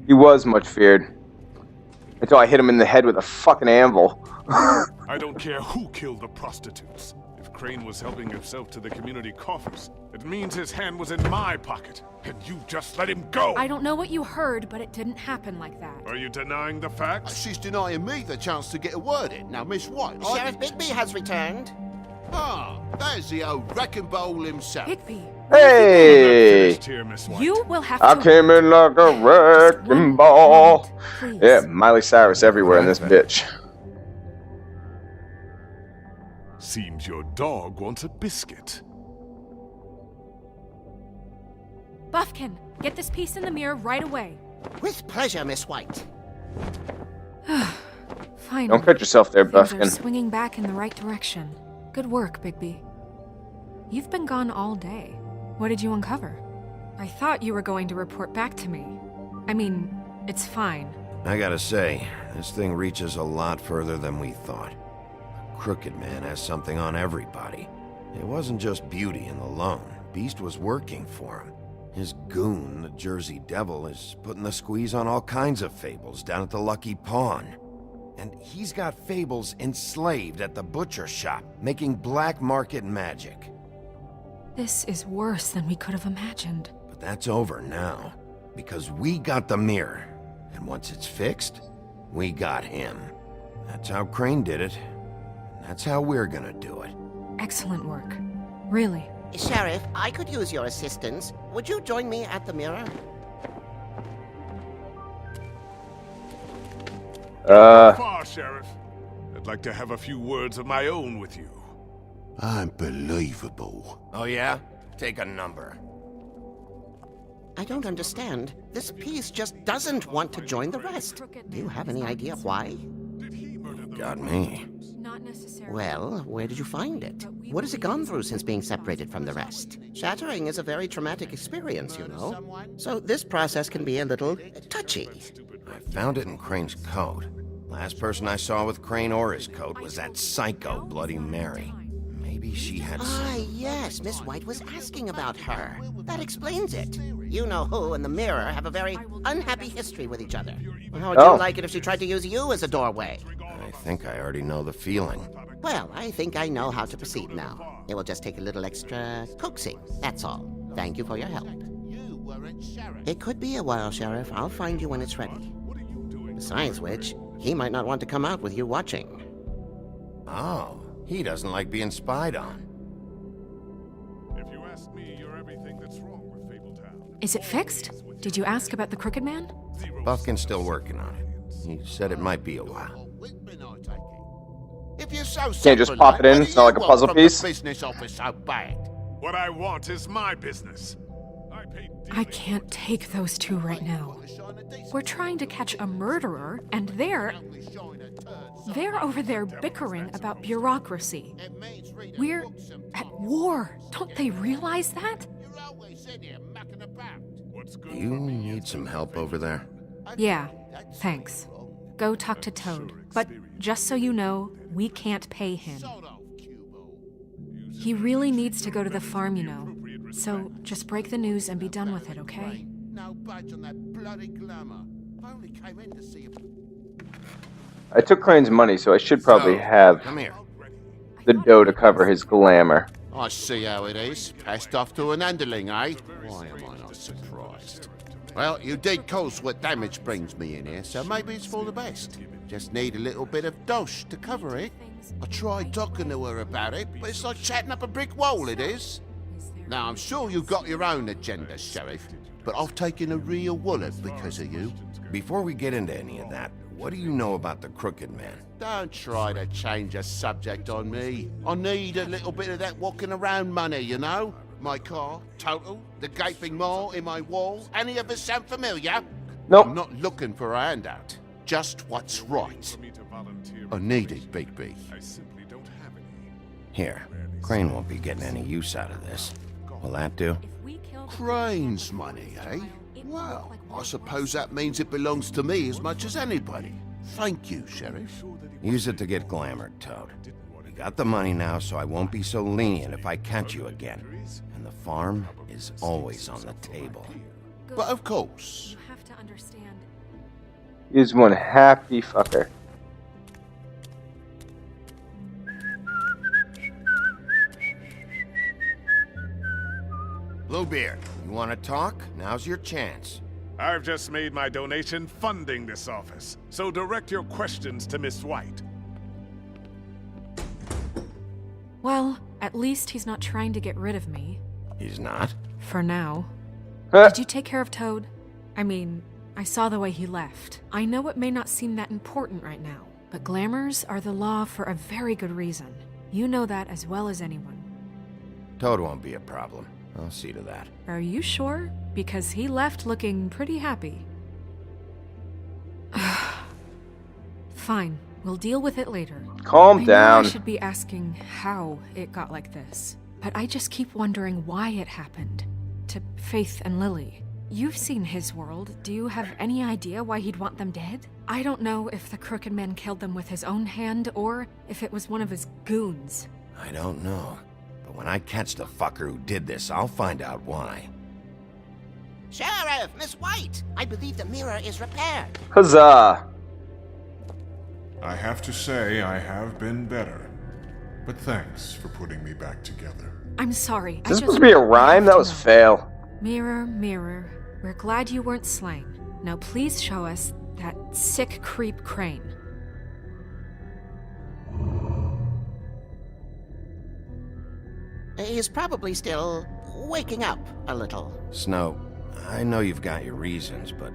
He was much feared. Until I hit him in the head with a fucking anvil. I don't care who killed the prostitutes. If Crane was helping himself to the community coffers, it means his hand was in my pocket, and you just let him go! I don't know what you heard, but it didn't happen like that. Are you denying the facts? She's denying me the chance to get a word in. Now, Miss White, Sheriff Bigby has returned. Ah, there's the old wrecking bowl himself. Bigby, Hey! Finished here, Miss White. you will have I to... came in like a wrecking ball. Please. Yeah, Miley Cyrus everywhere in this bitch. Seems your dog wants a biscuit. Buffkin, get this piece in the mirror right away. With pleasure, Miss White. Finally. Don't cut yourself there, Things Buffkin. are swinging back in the right direction. Good work, Bigby. You've been gone all day. What did you uncover? I thought you were going to report back to me. I mean, it's fine. I gotta say, this thing reaches a lot further than we thought. The Crooked Man has something on everybody. It wasn't just Beauty and the Lone. Beast was working for him. His goon, the Jersey Devil, is putting the squeeze on all kinds of Fables down at the Lucky Pawn. And he's got Fables enslaved at the butcher shop, making black market magic. This is worse than we could have imagined. But that's over now, because we got the mirror. And once it's fixed, we got him. That's how Crane did it. And that's how we're gonna do it. Excellent work. Really. Sheriff, I could use your assistance. Would you join me at the mirror? Far, Sheriff. I'd like to have a few words of my own with you. Unbelievable. Oh yeah? Take a number. I don't understand. This piece just doesn't want to join the rest. Do you have any idea why? Got me. Not necessarily. Well, where did you find it? What has it gone through since being separated from the rest? Shattering is a very traumatic experience, you know. So this process can be a little touchy. I found it in Crane's coat. Last person I saw with Crane or his coat was that psycho Bloody Mary. Maybe she had Ah, some... yes, Miss White was asking about her. That explains it. You know who and the mirror have a very unhappy history with each other. How would you like it if she tried to use you as a doorway? I think I already know the feeling. Well, I think I know how to proceed now. It will just take a little extra coaxing, that's all. Thank you for your help. It could be a while, Sheriff. I'll find you when it's ready. Besides which, he might not want to come out with you watching. Oh, he doesn't like being spied on. If you ask me, you're everything that's wrong with Fabletown. Is it fixed? Did you ask about the Crooked Man? Buffkin's still working on it. He said it might be a while. If you're so Can't just pop it in? It's not like a puzzle piece? Business office so bad. What I want is my business. I can't take those two right now. We're trying to catch a murderer, and they're over there bickering about bureaucracy. We're at war. Don't they realize that? You need some help over there? Yeah, thanks. Go talk to Toad. But just so you know, we can't pay him. He really needs to go to the farm, you know. So just break the news and be done with it, okay? No budge on that bloody glamour. I only came in to see him. I took Crane's money, so I should probably have Come here. the dough to cover his glamour. I see how it is. Passed off to an underling, eh? Why am I not surprised? Well, you did cause what damage brings me in here, so maybe it's for the best. Just need a little bit of dosh to cover it. I tried talking to her about it, but it's like chatting up a brick wall, it is. Now, I'm sure you've got your own agenda, Sheriff, but I've taken a real wallet because of you. Before we get into any of that, what do you know about the Crooked Man? Don't try to change the subject on me. I need a little bit of that walking around money, you know? My car, total, the gaping maw in my wall. Any of us sound familiar? Nope. I'm not looking for a handout. Just what's right. I need it, Bigby. I simply don't have any. Here, Crane won't be getting any use out of this. Will that do? Crane's money, eh? Well, I suppose that means it belongs to me as much as anybody. Thank you, Sheriff. Use it to get glamored, Toad. You got the money now, so I won't be so lenient if I catch you again. And the farm is always on the table. But of course, understand. He's one happy fucker. Bluebeard, you want to talk? Now's your chance. I've just made my donation funding this office, so direct your questions to Miss White. Well, at least he's not trying to get rid of me. He's not? For now. Huh. Did you take care of Toad? I mean, I saw the way he left. I know it may not seem that important right now, but glamours are the law for a very good reason. You know that as well as anyone. Toad won't be a problem. I'll see to that. Are you sure? Because he left looking pretty happy. Fine, we'll deal with it later. Calm I down. know I should be asking how it got like this, but I just keep wondering why it happened. To Faith and Lily. You've seen his world. Do you have any idea why he'd want them dead? I don't know if the Crooked Man killed them with his own hand or if it was one of his goons. I don't know. But when I catch the fucker who did this, I'll find out why. Sheriff, Miss White, I believe the mirror is repaired. Huzzah! I have to say I have been better. But thanks for putting me back together. I'm sorry. Is this supposed to be a rhyme? That was fail. Mirror, mirror, we're glad you weren't slain. Now please show us that sick creep Crane. He's probably still waking up a little. Snow, I know you've got your reasons, but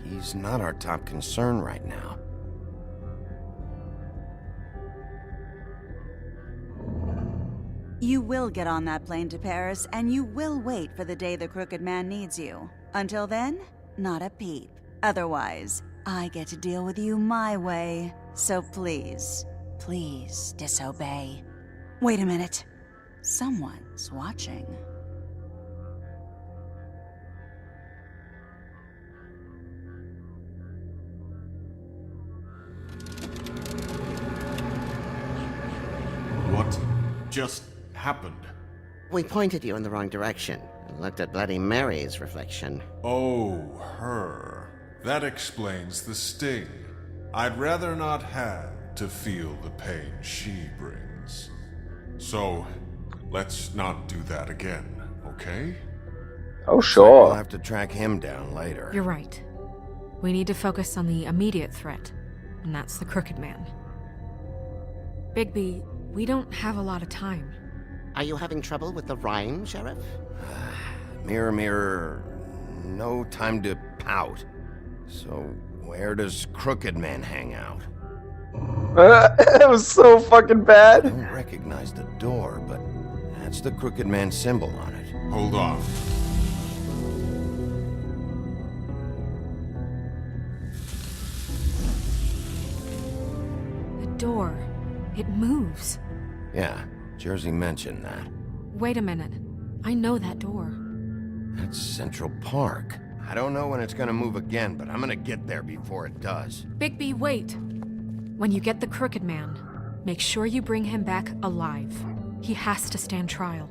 he's not our top concern right now. You will get on that plane to Paris, and you will wait for the day the Crooked Man needs you. Until then, not a peep. Otherwise, I get to deal with you my way. So please, please disobey. Wait a minute. Someone's watching. What just happened? We pointed you in the wrong direction and looked at Bloody Mary's reflection. Oh, her. That explains the sting. I'd rather not have to feel the pain she brings. So, let's not do that again, okay? Oh, We'll sure. have to track him down later. You're right. We need to focus on the immediate threat, and that's the Crooked Man. Bigby, we don't have a lot of time. Are you having trouble with the rhyme, Sheriff? Mirror, mirror, no time to pout. So, where does Crooked Man hang out? That was so fucking I bad. don't recognize the door, but that's the Crooked Man symbol on it. Hold on. The door. It moves. Yeah, Jersey mentioned that. Wait a minute. I know that door. That's Central Park. I don't know when it's gonna move again, but I'm gonna get there before it does. Bigby, wait. When you get the Crooked Man, make sure you bring him back alive. He has to stand trial.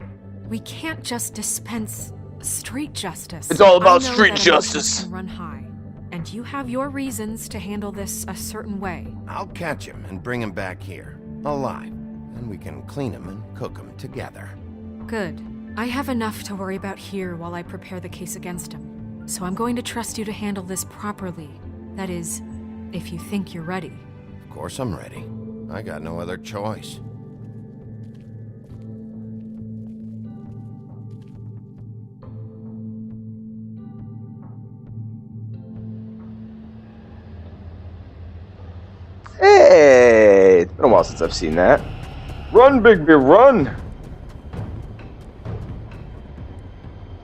We can't just dispense street justice. It's all about I know street that justice. emotions can run high, and you have your reasons to handle this a certain way. I'll catch him and bring him back here, alive. Then we can clean him and cook him together. Good. I have enough to worry about here while I prepare the case against him. So I'm going to trust you to handle this properly. That is, if you think you're ready. Of course I'm ready. I got no other choice. Hey, it's been a while since I've seen that. Run, Bigby, run!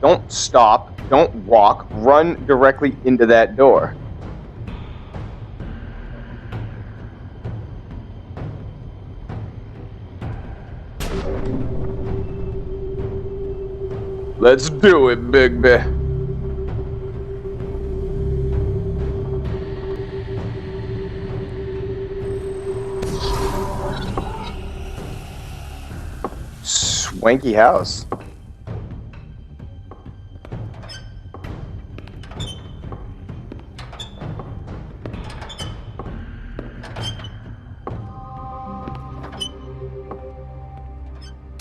Don't stop. Don't walk. Run directly into that door. Let's do it, Bigby. Swanky house.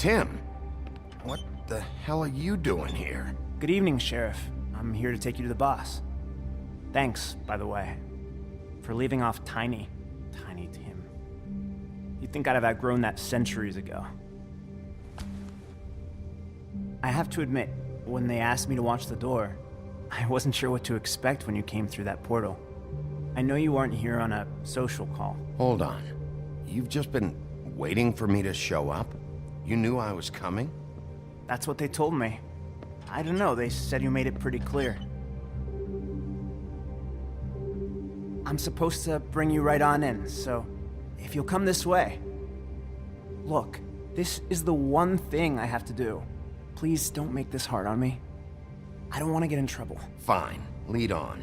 Tim. What the hell are you doing here? Good evening, Sheriff. I'm here to take you to the boss. Thanks, by the way, for leaving off Tiny Tim. You'd think I'd have outgrown that centuries ago. I have to admit, when they asked me to watch the door, I wasn't sure what to expect when you came through that portal. I know you aren't here on a social call. Hold on. You've just been waiting for me to show up? You knew I was coming? That's what they told me. I don't know, they said you made it pretty clear. I'm supposed to bring you right on in, so if you'll come this way. Look, this is the one thing I have to do. Please don't make this hard on me. I don't want to get in trouble. Fine. Lead on.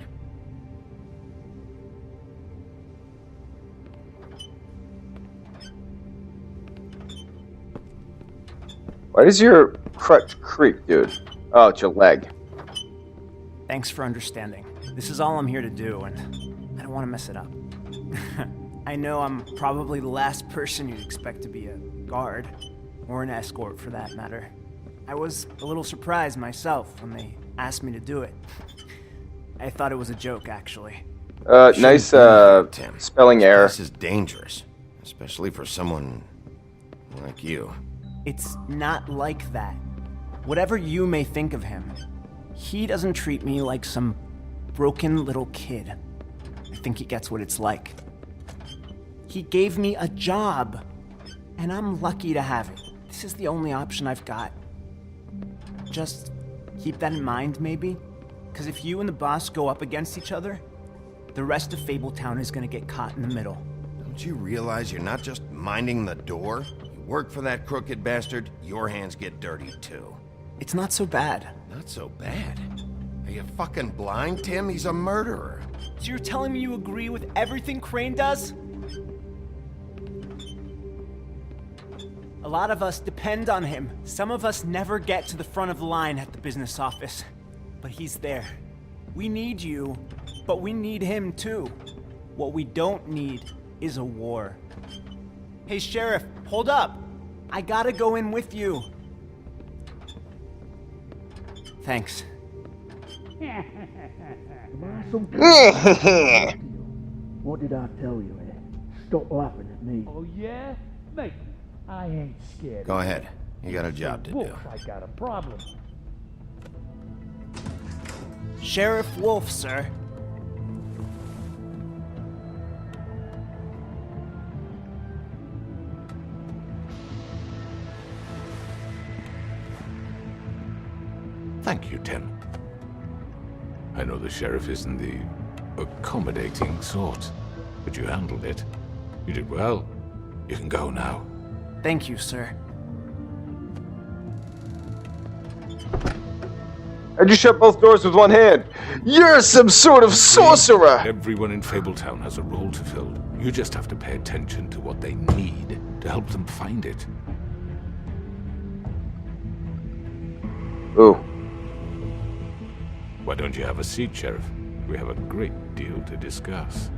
Why does your crutch creak, dude? Oh, it's your leg. Thanks for understanding. This is all I'm here to do, and I don't want to mess it up. I know I'm probably the last person you'd expect to be a guard, or an escort for that matter. I was a little surprised myself when they asked me to do it. I thought it was a joke, actually. Nice, Tim. spelling error. This is dangerous, especially for someone like you. It's not like that. Whatever you may think of him, he doesn't treat me like some broken little kid. I think he gets what it's like. He gave me a job, and I'm lucky to have it. This is the only option I've got. Just keep that in mind, maybe? Because if you and the boss go up against each other, the rest of Fabletown is gonna get caught in the middle. Don't you realize you're not just minding the door? You work for that crooked bastard, your hands get dirty too. It's not so bad. Not so bad. Are you fucking blind, Tim? He's a murderer. So you're telling me you agree with everything Crane does? A lot of us depend on him. Some of us never get to the front of the line at the business office. But he's there. We need you, but we need him too. What we don't need is a war. Hey, Sheriff, hold up. I gotta go in with you. Thanks. What did I tell you, Ed? Stop laughing at me. Oh, yeah? Mate, I ain't scared. Go ahead. You got a job to do. Wolf, I got a problem. Sheriff Wolf, sir. Thank you, Tim. I know the sheriff isn't the accommodating sort, but you handled it. You did well. You can go now. Thank you, sir. How'd you shut both doors with one hand? You're some sort of sorcerer! Everyone in Fabletown has a role to fill. You just have to pay attention to what they need to help them find it. Ooh. Why don't you have a seat, Sheriff? We have a great deal to discuss.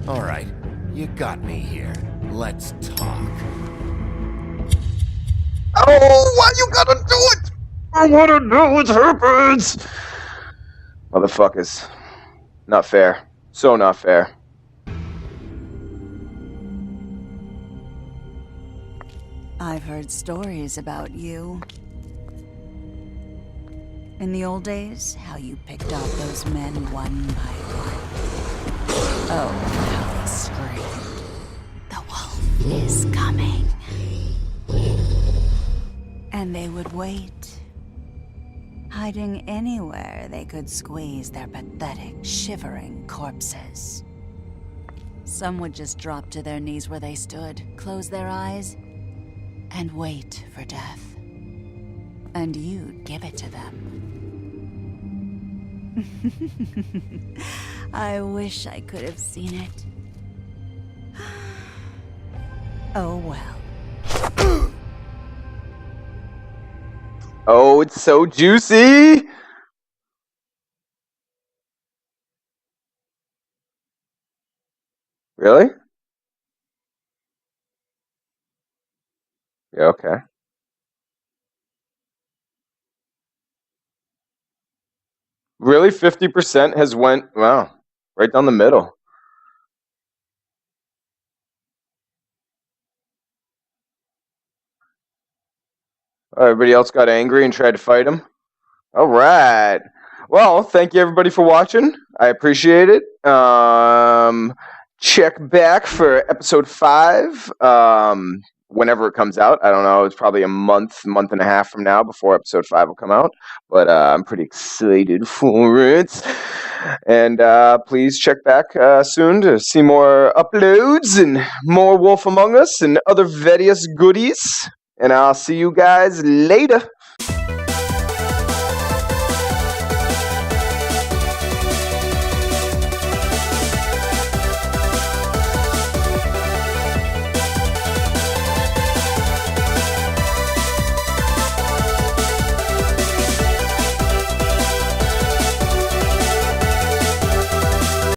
All right. You got me here. Let's talk. Oh, why you gotta do it? I wanna know what happens! Motherfuckers. Not fair. So not fair. I've heard stories about you. In the old days, how you picked off those men one by one. Oh, how they screamed. The wolf is coming. And they would wait, hiding anywhere they could squeeze their pathetic, shivering corpses. Some would just drop to their knees where they stood, close their eyes, and wait for death. And you'd give it to them. I wish I could have seen it. Oh well. Oh, it's so juicy! Really? Yeah, okay. Really? 50% has went, wow, right down the middle. Everybody else got angry and tried to fight him? All right. Well, thank you everybody for watching. I appreciate it. Check back for episode 5. Whenever it comes out. I don't know. It's probably a month and a half from now before episode 5 will come out. But I'm pretty excited for it. And please check back soon to see more uploads and more Wolf Among Us and other various goodies. And I'll see you guys later.